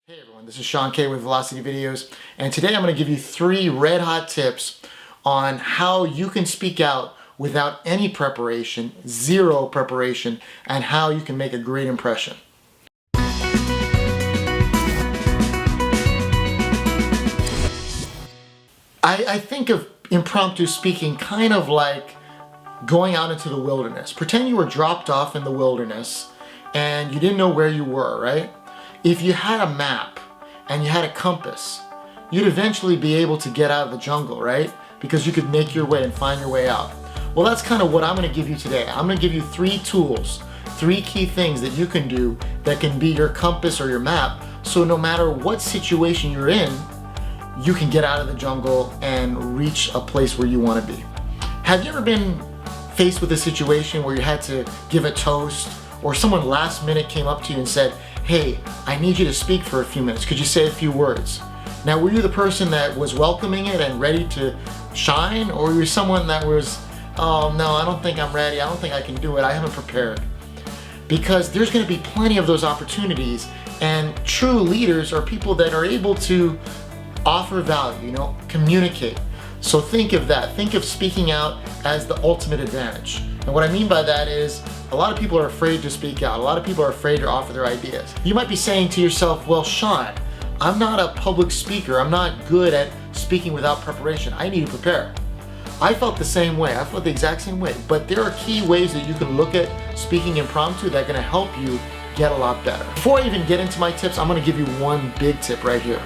Hey everyone, this is Sean K with Velocity Videos, and today I'm going to give you 3 red hot tips on how you can speak out without any preparation, zero preparation, and how you can make a great impression. I think of impromptu speaking kind of like going out into the wilderness. Pretend you were dropped off in the wilderness and you didn't know where you were, right? If you had a map and you had a compass, you'd eventually be able to get out of the jungle, right? Because you could make your way and find your way out. Well, that's kind of what I'm going to give you today. I'm going to give you 3 tools, 3 key things that you can do that can be your compass or your map, so no matter what situation you're in, you can get out of the jungle and reach a place where you want to be. Have you ever been faced with a situation where you had to give a toast, or someone last minute came up to you and said, hey, I need you to speak for a few minutes. Could you say a few words? Now, were you the person that was welcoming it and ready to shine, or were you someone that was, oh no, I don't think I'm ready, I don't think I can do it, I haven't prepared? Because there's going to be plenty of those opportunities, and true leaders are people that are able to offer value, communicate. So think of that. Think of speaking out as the ultimate advantage. And what I mean by that is, a lot of people are afraid to speak out. A lot of people are afraid to offer their ideas. You might be saying to yourself, well, Sean, I'm not a public speaker. I'm not good at speaking without preparation. I need to prepare. I felt the same way. I felt the exact same way. But there are key ways that you can look at speaking impromptu that are going to help you get a lot better. Before I even get into my tips, I'm going to give you one big tip right here.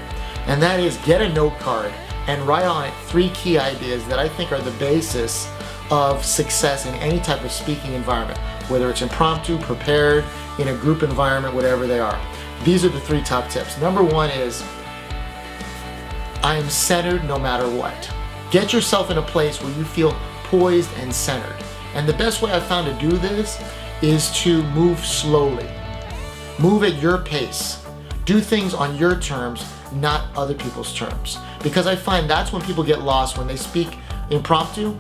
And that is, get a note card and write on it 3 key ideas that I think are the basis of success in any type of speaking environment, whether it's impromptu, prepared, in a group environment, whatever they are. These are the 3 top tips. Number 1 is, I'm centered no matter what. Get yourself in a place where you feel poised and centered. And the best way I've found to do this is to move slowly. Move at your pace. Do things on your terms, not other people's terms. Because I find that's when people get lost when they speak impromptu,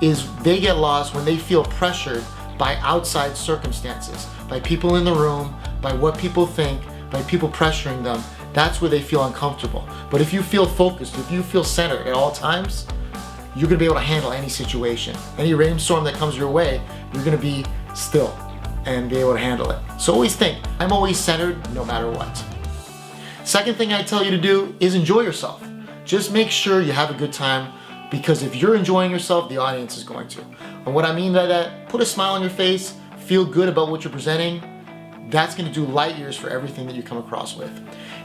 is they get lost when they feel pressured by outside circumstances, by people in the room, by what people think, by people pressuring them. That's where they feel uncomfortable. But if you feel focused, if you feel centered at all times, you're gonna be able to handle any situation. Any rainstorm that comes your way, you're gonna be still and be able to handle it. So always think, I'm always centered no matter what. Second thing I tell you to do is enjoy yourself. Just make sure you have a good time, because if you're enjoying yourself, the audience is going to. And what I mean by that, put a smile on your face, feel good about what you're presenting. That's going to do light years for everything that you come across with.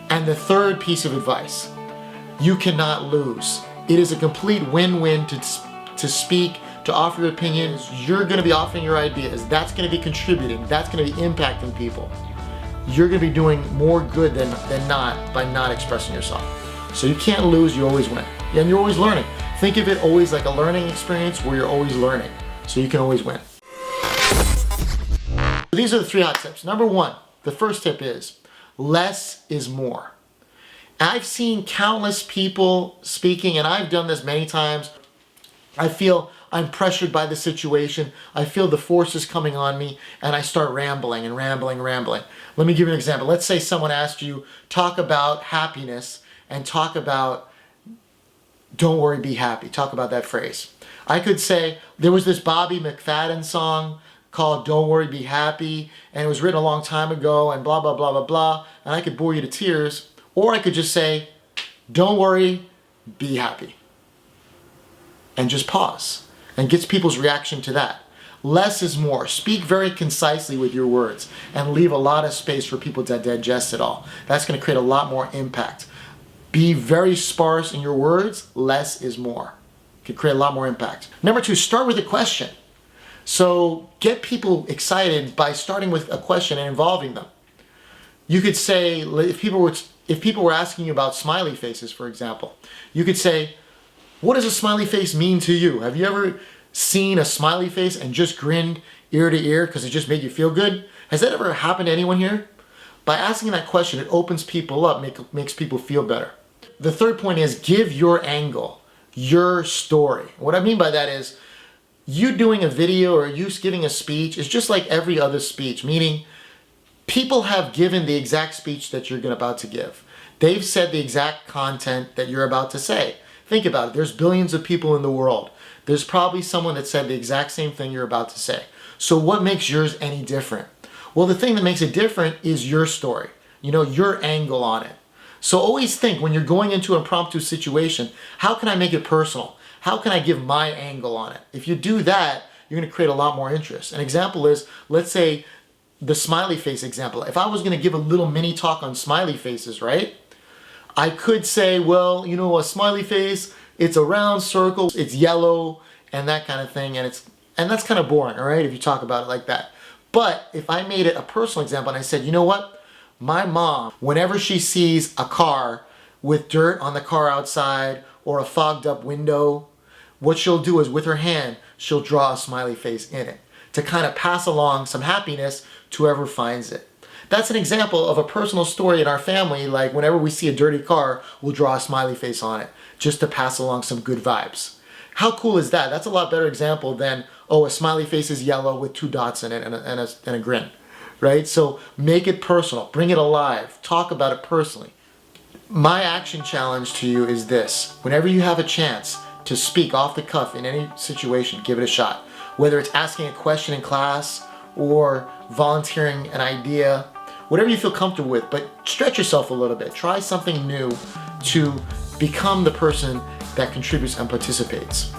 And the third piece of advice, you cannot lose. It is a complete win-win to speak, to offer your opinions. You're going to be offering your ideas. That's going to be contributing. That's going to be impacting people. You're going to be doing more good than not by not expressing yourself. So you can't lose, you always win. And you're always learning. Think of it always like a learning experience where you're always learning. So you can always win. These are the 3 hot tips. Number 1, the first tip is, less is more. I've seen countless people speaking, and I've done this many times. I feel I'm pressured by the situation. I feel the forces coming on me, and I start rambling and rambling and rambling. Let me give you an example. Let's say someone asked you, talk about happiness and talk about, don't worry, be happy. Talk about that phrase. I could say, there was this Bobby McFadden song called Don't Worry, Be Happy, and it was written a long time ago, and blah, blah, blah, blah, blah, and I could bore you to tears. Or I could just say, don't worry, be happy. And just pause. And gets people's reaction to that. Less is more. Speak very concisely with your words and leave a lot of space for people to digest it all. That's going to create a lot more impact. Be very sparse in your words. Less is more. It can create a lot more impact. Number 2, start with a question. So get people excited by starting with a question and involving them. You could say, if people were asking you about smiley faces, for example, you could say, what does a smiley face mean to you? Have you ever seen a smiley face and just grinned ear to ear because it just made you feel good? Has that ever happened to anyone here? By asking that question, it opens people up, makes people feel better. The third point is, give your angle, your story. What I mean by that is, you doing a video or you giving a speech is just like every other speech, meaning People have given the exact speech that you're about to give. They've said the exact content that you're about to say. Think about it. There's billions of people in the world. There's probably someone that said the exact same thing you're about to say. So what makes yours any different? Well, the thing that makes it different is your story. You know, your angle on it. So always think when you're going into an impromptu situation, how can I make it personal? How can I give my angle on it? If you do that, you're going to create a lot more interest. An example is, let's say the smiley face example. If I was going to give a little mini talk on smiley faces, right? I could say, well, you know, a smiley face, it's a round circle, it's yellow, and that kind of thing, and that's kind of boring, all right, if you talk about it like that. But if I made it a personal example and I said, you know what? My mom, whenever she sees a car with dirt on the car outside or a fogged up window, what she'll do is with her hand, she'll draw a smiley face in it to kind of pass along some happiness to whoever finds it. That's an example of a personal story in our family. Like whenever we see a dirty car, we'll draw a smiley face on it just to pass along some good vibes. How cool is that? That's a lot better example than, oh, a smiley face is yellow with 2 dots in it and a grin, right? So make it personal, bring it alive, talk about it personally. My action challenge to you is this: whenever you have a chance to speak off the cuff in any situation, give it a shot. Whether it's asking a question in class or volunteering an idea, whatever you feel comfortable with, but stretch yourself a little bit. Try something new to become the person that contributes and participates.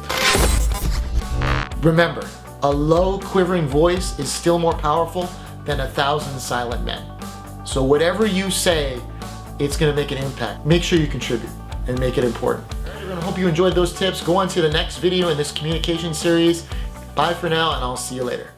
Remember, a low quivering voice is still more powerful than 1,000 silent men. So whatever you say, it's going to make an impact. Make sure you contribute and make it important. I hope you enjoyed those tips. Go on to the next video in this communication series. Bye for now, and I'll see you later.